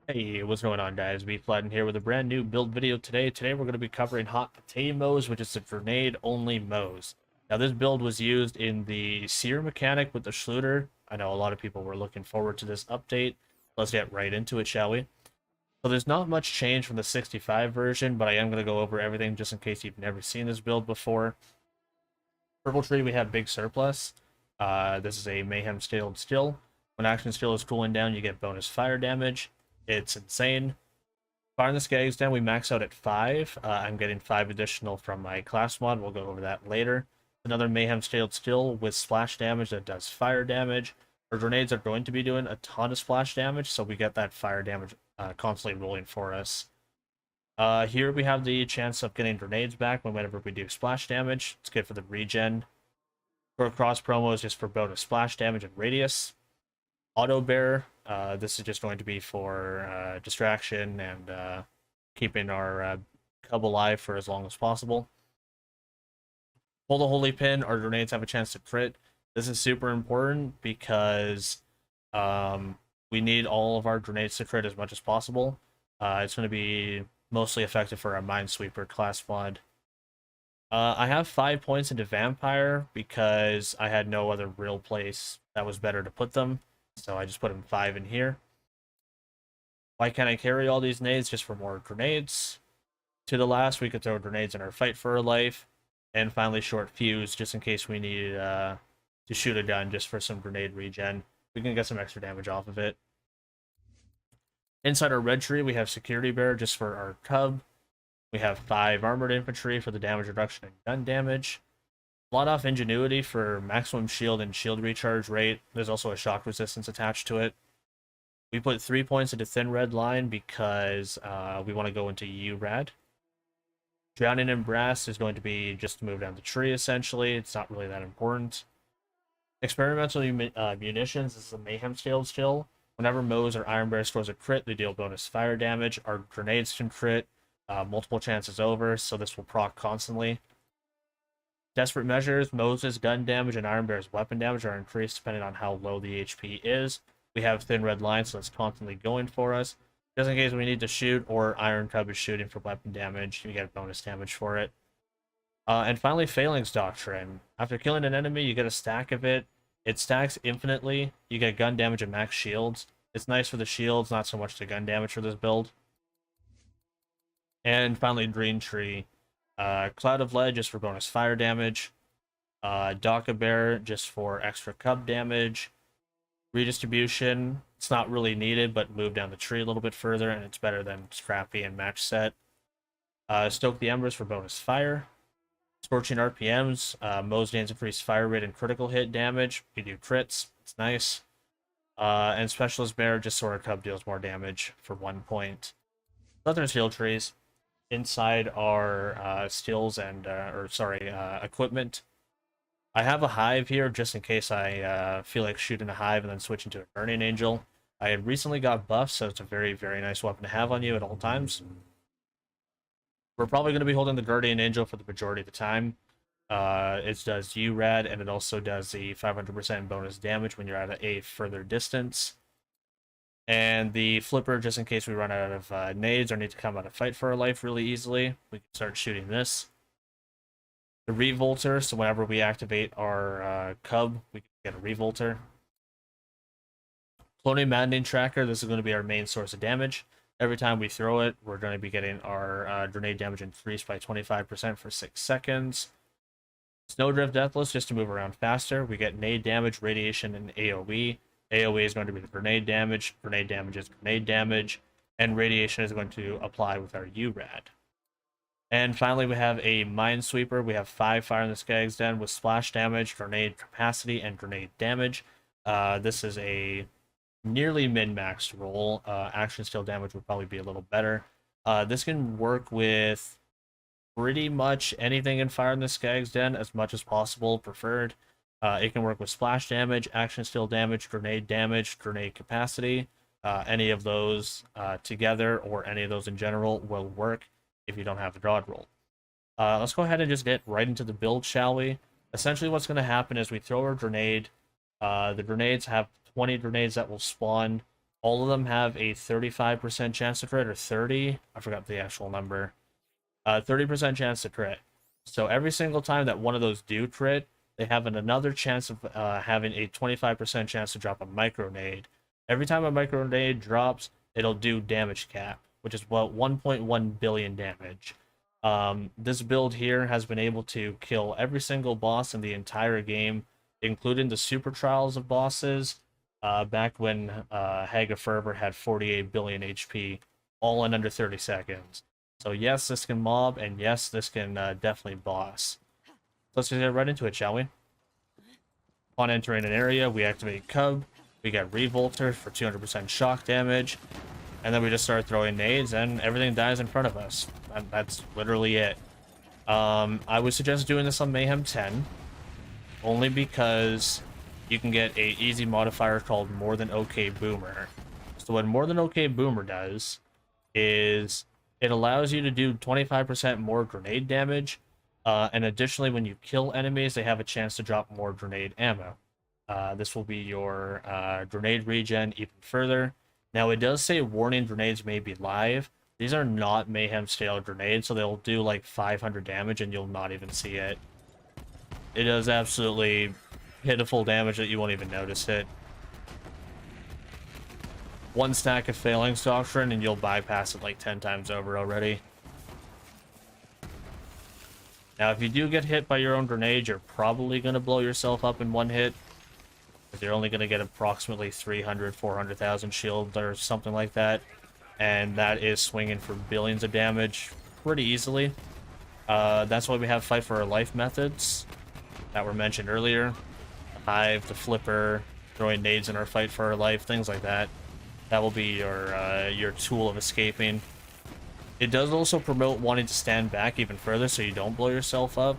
Hey, what's going on, guys? Bflattened here with a brand new build video today. Today we're going to be covering Hot PotaMoze, which is a grenade-only Moze. Now, this build was used in the Seer mechanic with the Schluter. I know a lot of people were looking forward to this update. Let's get right into it, shall we? So there's not much change from the 65 version, but I am going to go over everything just in case you've never seen this build before. Purple Tree, we have Big Surplus. This is a Mayhem Scaled Still. When action still is cooling down, you get bonus fire damage. It's insane. Fire in the Skags down, we max out at 5. I'm getting 5 additional from my class mod. We'll go over that later. Another Mayhem Scaled Still with splash damage that does fire damage. Our grenades are going to be doing a ton of splash damage, so we get that fire damage constantly rolling for us. Here we have the chance of getting grenades back whenever we do splash damage. It's good for the regen. For cross promo is just for bonus splash damage and radius. Auto bear, this is just going to be for distraction and keeping our cub alive for as long as possible. Pull the holy pin, our grenades have a chance to crit. This is super important because we need all of our grenades to crit as much as possible. It's going to be mostly effective for a Minesweeper class mod. I have 5 points into Vampire because I had no other real place that was better to put them. So I just put them 5 in here. Why can't I carry all these nades? Just for more grenades. To the last, we could throw grenades in our fight for our life. And finally, short fuse, just in case we need to shoot a gun just for some grenade regen. We can get some extra damage off of it. Inside our red tree, we have Security Bear just for our cub. We have 5 armored infantry for the damage reduction and gun damage. Lot off Ingenuity for maximum shield and shield recharge rate. There's also a shock resistance attached to it. We put 3 points into Thin Red Line because we want to go into URAD. Drowning in Brass is going to be just to move down the tree, essentially. It's not really that important. Experimental munitions. This is a Mayhem Scaled Still. Whenever Moze or Iron Bear scores a crit, they deal bonus fire damage. Our grenades can crit multiple chances over, so this will proc constantly. Desperate Measures, Moze's gun damage and Iron Bear's weapon damage are increased depending on how low the HP is. We have Thin Red Line, so it's constantly going for us. Just in case we need to shoot, or Iron Cub is shooting for weapon damage, you get bonus damage for it. And finally, Phalanx Doctrine. After killing an enemy, you get a stack of it. It stacks infinitely. You get gun damage and max shields. It's nice for the shields, not so much the gun damage for this build. And finally, Green Tree. Cloud of Lead just for bonus fire damage. Daka Bear just for extra cub damage. Redistribution, it's not really needed, but move down the tree a little bit further, and it's better than Scrappy and Match Set. Stoke the Embers for bonus fire. Scorching RPMs, Moze gains increased fire rate and critical hit damage. We do crits, it's nice. And Specialist Bear just so our cub deals more damage for 1 point. Southern Steel Trees. Inside our stills and equipment. I have a hive here just in case I feel like shooting a hive and then switching to a Guardian Angel. I had recently got buffed, so it's a very, very nice weapon to have on you at all times. We're probably going to be holding the Guardian Angel for the majority of the time. It does URAD, and it also does the 500% bonus damage when you're at a further distance. And the flipper, just in case we run out of nades or need to come out of fight for our life really easily, we can start shooting this. The revolter, so whenever we activate our cub, we can get a revolter. Cloning Maddening Tracker, this is going to be our main source of damage. Every time we throw it, we're going to be getting our grenade damage increased by 25% for 6 seconds. Snowdrift Deathless, just to move around faster. We get nade damage, radiation, and AoE. AoE is going to be the grenade damage is grenade damage, and radiation is going to apply with our URAD. And finally, we have a Minesweeper. We have 5 Fire in the Skags Den with splash damage, grenade capacity, and grenade damage. This is a nearly min-maxed roll. Action Still damage would probably be a little better. This can work with pretty much anything in Fire in the Skags Den as much as possible, preferred. It can work with splash damage, action still damage, grenade capacity. Any of those together or any of those in general will work if you don't have the God roll. Let's go ahead and just get right into the build, shall we? Essentially what's going to happen is we throw a grenade. The grenades have 20 grenades that will spawn. all of them have a 35% chance to crit, or 30. I forgot the actual number. 30% chance to crit. So every single time that one of those do crit, they have another chance of having a 25% chance to drop a micronade. Every time a micronade drops, it'll do damage cap, which is about 1.1 billion damage. This build here has been able to kill every single boss in the entire game, including the super trials of bosses, back when Haga Ferber had 48 billion HP, all in under 30 seconds. So yes, this can mob, and yes, this can definitely boss. So let's just get right into it, shall we? Upon entering an area, we activate Cub, we get Revolter for 200% shock damage, and then we just start throwing nades, and everything dies in front of us. And that's literally it. I would suggest doing this on Mayhem 10, only because you can get a easy modifier called More Than OK Boomer. So what More Than OK Boomer does is it allows you to do 25% more grenade damage, and additionally, when you kill enemies, they have a chance to drop more grenade ammo. This will be your grenade regen even further. Now, it does say warning grenades may be live. These are not Mayhem scale grenades, so they'll do like 500 damage and you'll not even see it. It does absolutely pitiful damage that you won't even notice it. One stack of Phalanx Doctrine and you'll bypass it like 10 times over already. Now, if you do get hit by your own grenade, you're probably going to blow yourself up in one hit. But you're only going to get approximately 300, 400,000 shield or something like that. And that is swinging for billions of damage pretty easily. That's why we have Fight for Our Life methods that were mentioned earlier. The Hive, the Flipper, throwing nades in our Fight for Our Life, things like that. That will be your tool of escaping. It does also promote wanting to stand back even further so you don't blow yourself up,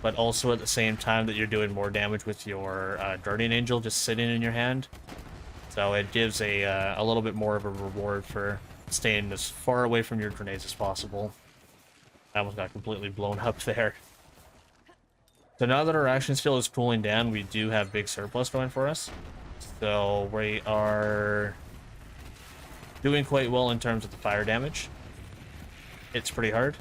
but also at the same time that you're doing more damage with your Guardian Angel just sitting in your hand. So it gives a little bit more of a reward for staying as far away from your grenades as possible. I almost got completely blown up there. So now that our action skill is cooling down, we do have big surplus going for us. So we are doing quite well in terms of the fire damage. It's pretty hard.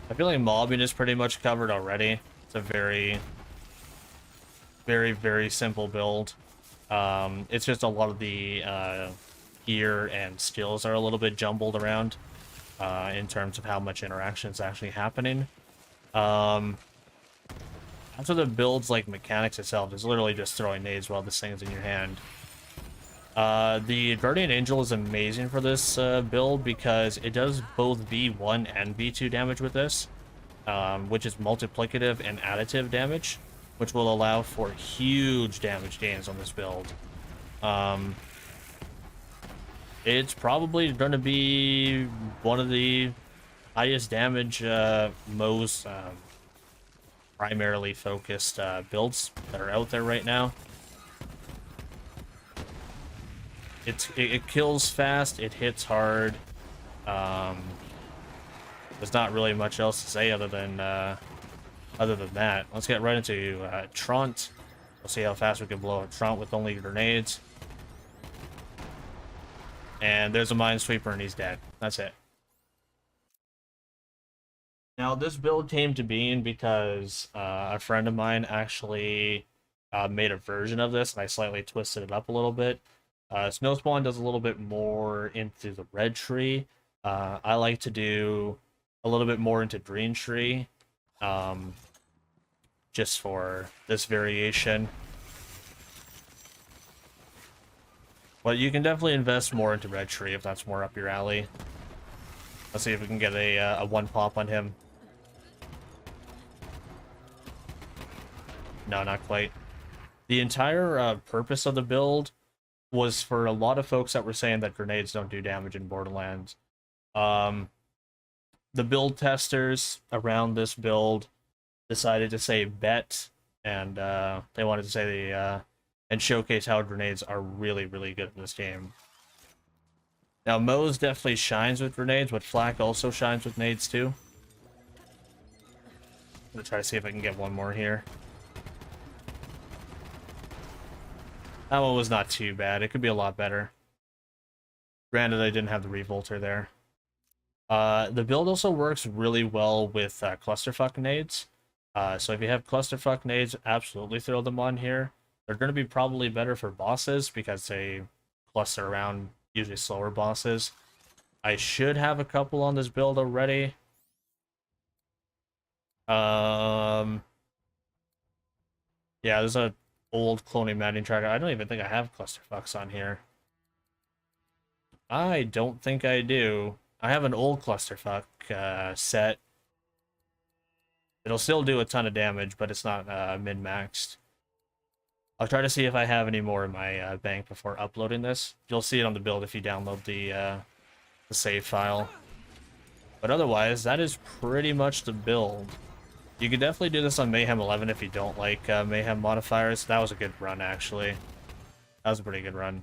I feel like mobbing is pretty much covered already. It's a very, very simple build. It's just a lot of the gear and skills are a little bit jumbled around in terms of how much interaction is actually happening. After the build's like mechanics itself, is literally just throwing nades while this thing's in your hand. The Guardian Angel is amazing for this build because it does both V1 and V2 damage with this, which is multiplicative and additive damage, which will allow for huge damage gains on this build. It's probably going to be one of the highest damage Moze primarily focused builds that are out there right now. It kills fast, it hits hard. There's not really much else to say other than that. Let's get right into Traunt. We'll see how fast we can blow a Traunt with only grenades. And there's a Minesweeper and he's dead. That's it. Now this build came to being because a friend of mine actually made a version of this and I slightly twisted it up a little bit. Snowspawn does a little bit more into the red tree. I like to do a little bit more into green tree, just for this variation. But you can definitely invest more into red tree if that's more up your alley. Let's see if we can get a one pop on him. No, not quite. The entire purpose of the build was for a lot of folks that were saying that grenades don't do damage in Borderlands. The build testers around this build decided to say bet, and they wanted to say and showcase how grenades are really, really good in this game. Now, Moze definitely shines with grenades, but Flak also shines with nades too. I'm gonna try to see if I can get one more here. That one was not too bad. It could be a lot better. Granted, I didn't have the Revolter there. The build also works really well with clusterfuck nades. So if you have clusterfuck nades, absolutely throw them on here. They're going to be probably better for bosses because they cluster around usually slower bosses. I should have a couple on this build already. Yeah, there's a old cloning matting tracker. I don't even think I have clusterfucks on here. I don't think I do. I have an old clusterfuck set. It'll still do a ton of damage, but it's not min-maxed. I'll try to see if I have any more in my bank before uploading this. You'll see it on the build if you download the save file. But otherwise, that is pretty much the build. You could definitely do this on Mayhem 11 if you don't like Mayhem modifiers. That was a good run, actually. That was a pretty good run.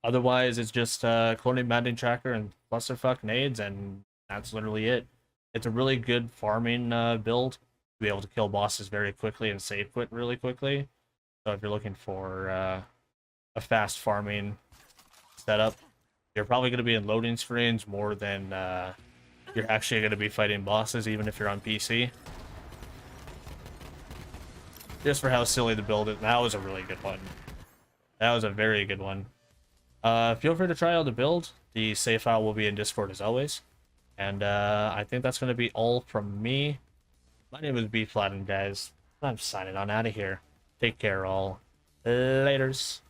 Otherwise, it's just cloning matting tracker and clusterfuck nades, and that's literally it. It's a really good farming build to be able to kill bosses very quickly and save quit really quickly. So if you're looking for a fast farming setup, you're probably going to be in loading screens more than you're actually going to be fighting bosses, even if you're on PC. Just for how silly the build is. That was a really good one. That was a very good one. Feel free to try out the build. The save file will be in Discord as always. And I think that's going to be all from me. My name is Bflattened, guys. I'm signing on out of here. Take care, all. Laters.